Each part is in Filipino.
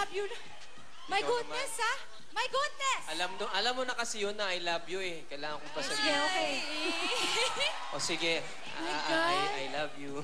love you. My goodness, ha? My goodness! Alam mo na kasi yun na I love you eh. Kailangan kong pasabihin. Sige, okay. O sige, I love you.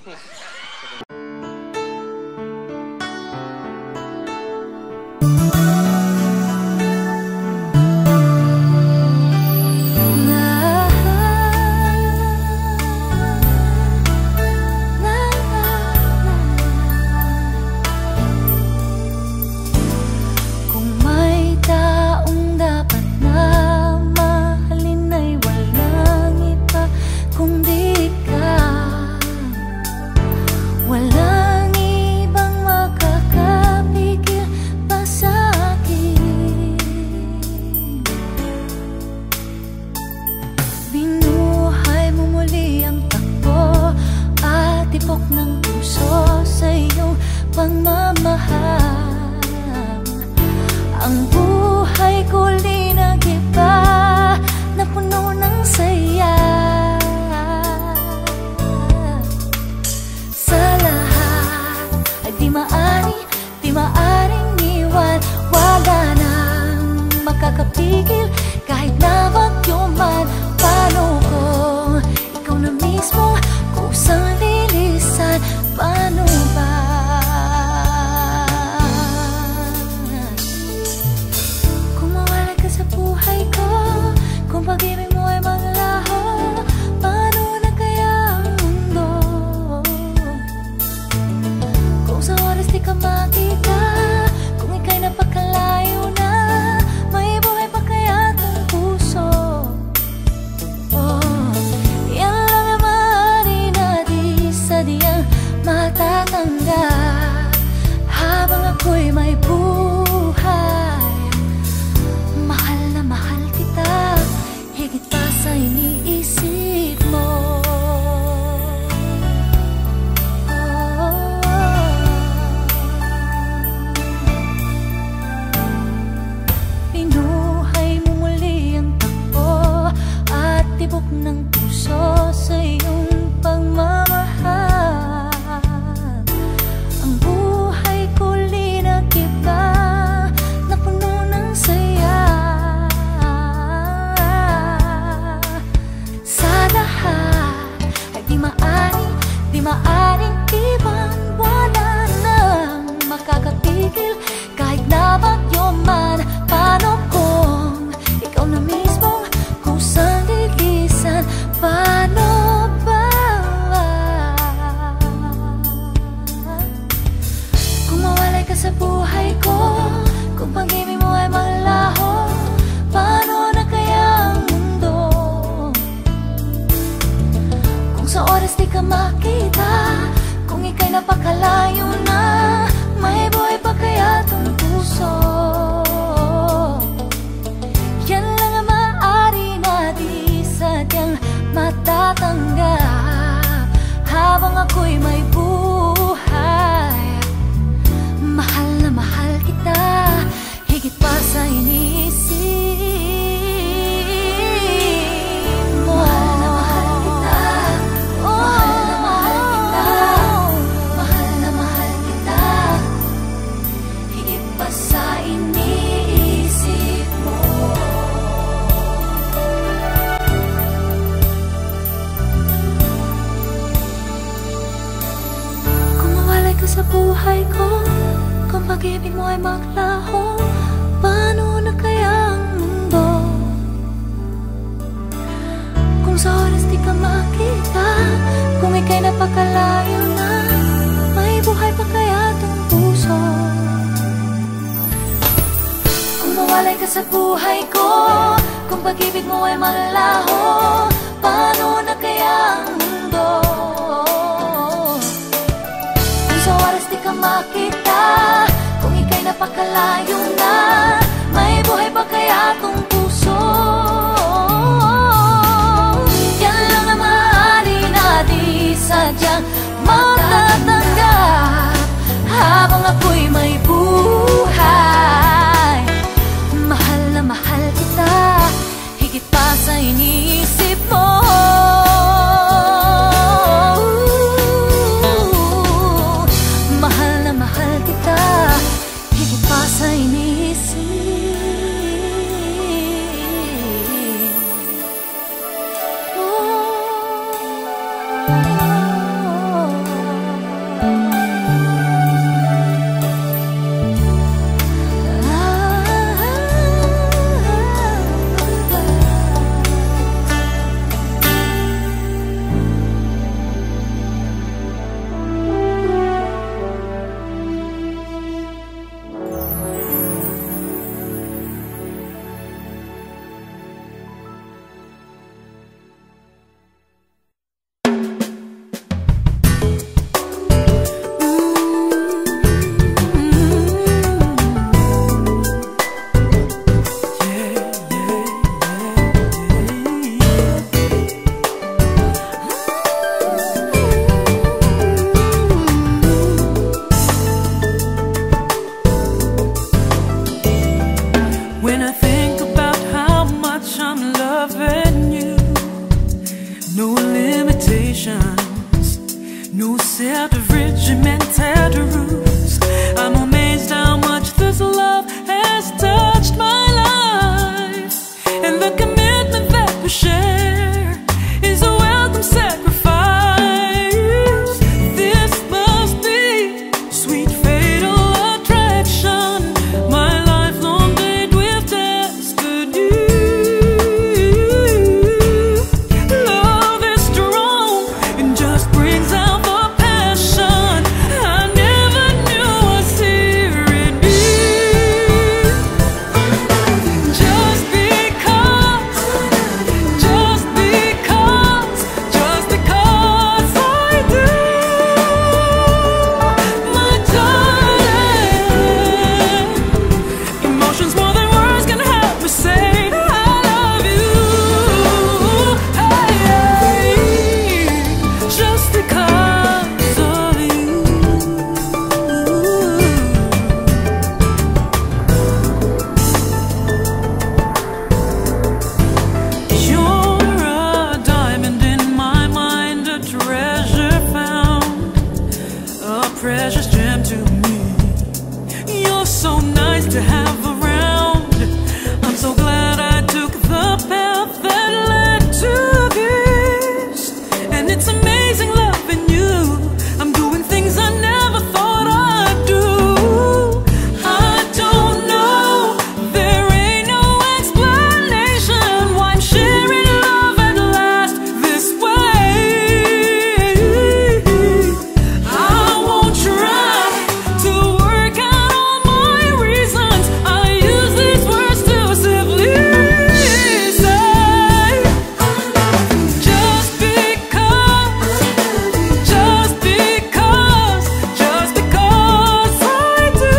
Ang buhay ko di nag-iba, na puno ng saya. Sa lahat ay di maaring iwan. Wala nang makakapigil kahit na bagyo man. Paano kung ikaw na mismo kusang lilisan? Paano ba? Kung pag-ibig mo ay maglaho, paano na kaya ang mundo? Kung sa oras di ka makita, kung ika'y napakalayo na, may buhay pa kaya itong puso? Oh, yan lang ang maaari na di sadyang matatanggap. Habang ako'y may buhay, mahal na mahal kita, higit pa sa iniisip mo. Pinuhay mo muli ang takbo at tibok ng puso sa iyong pagmamahal. Ang buhay ko linagiba, na puno ng saya. Di maaring iwan. Wala nang makakapigil kahit na bagyo man. Paano kung ikaw na mismo kusang lilisan? Paano ba? Kung mawalay ka sa buhay ko, kung pag-ibig mo ay malaho, paano na kaya ang mundo? Kung sa oras di ka makita, kung ika'y napakalayo na, may buhay pa kaya itong puso? Yan lang ang maaari na di sadyang matatanggap. Habang ako'y may buhay, mahal na mahal kita, higit pa sa iniisip mo. Sa buhay ko, kung pag-ibig mo ay maglaho, paano na kaya ang mundo? Kung sa oras di ka makita, kung ika'y napakalayo na, may buhay pa kaya itong puso? Kung mawalay ka sa buhay ko, kung pag-ibig mo ay maglaho, paano na kaya ang mundo? Sa oras di ka makita, kung ika'y napakalayo na, may buhay pa kaya itong puso? Yan lang ang maaari na di sadyang matatanggap. Habang ako'y may buhay, mahal na mahal kita, higit pa sa iniisip mo. Mahal na mahal kita, higit pa sa precious gem to me. You're so nice to have around. I'm so glad I took the path that led to this. And it's amazing loving you. I'm doing things I never thought I'd do. I don't know, there ain't no explanation why I'm sharing love at last this way. I won't try to work out all my reasons. I use these words to simply say, just because, just because, just because I do,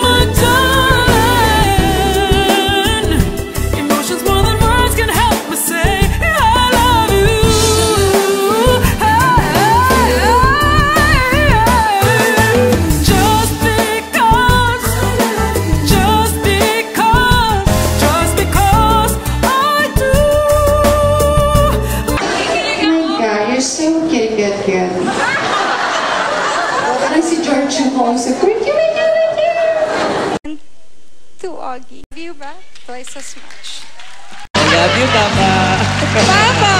my darling. Emotions more than words can help me say I love you. Just because, just because, just because I do. God, you're so cute. Parang si George yung kausap ko. To Augie. Love you ba? Twice as much. I love you, Papa. Papa!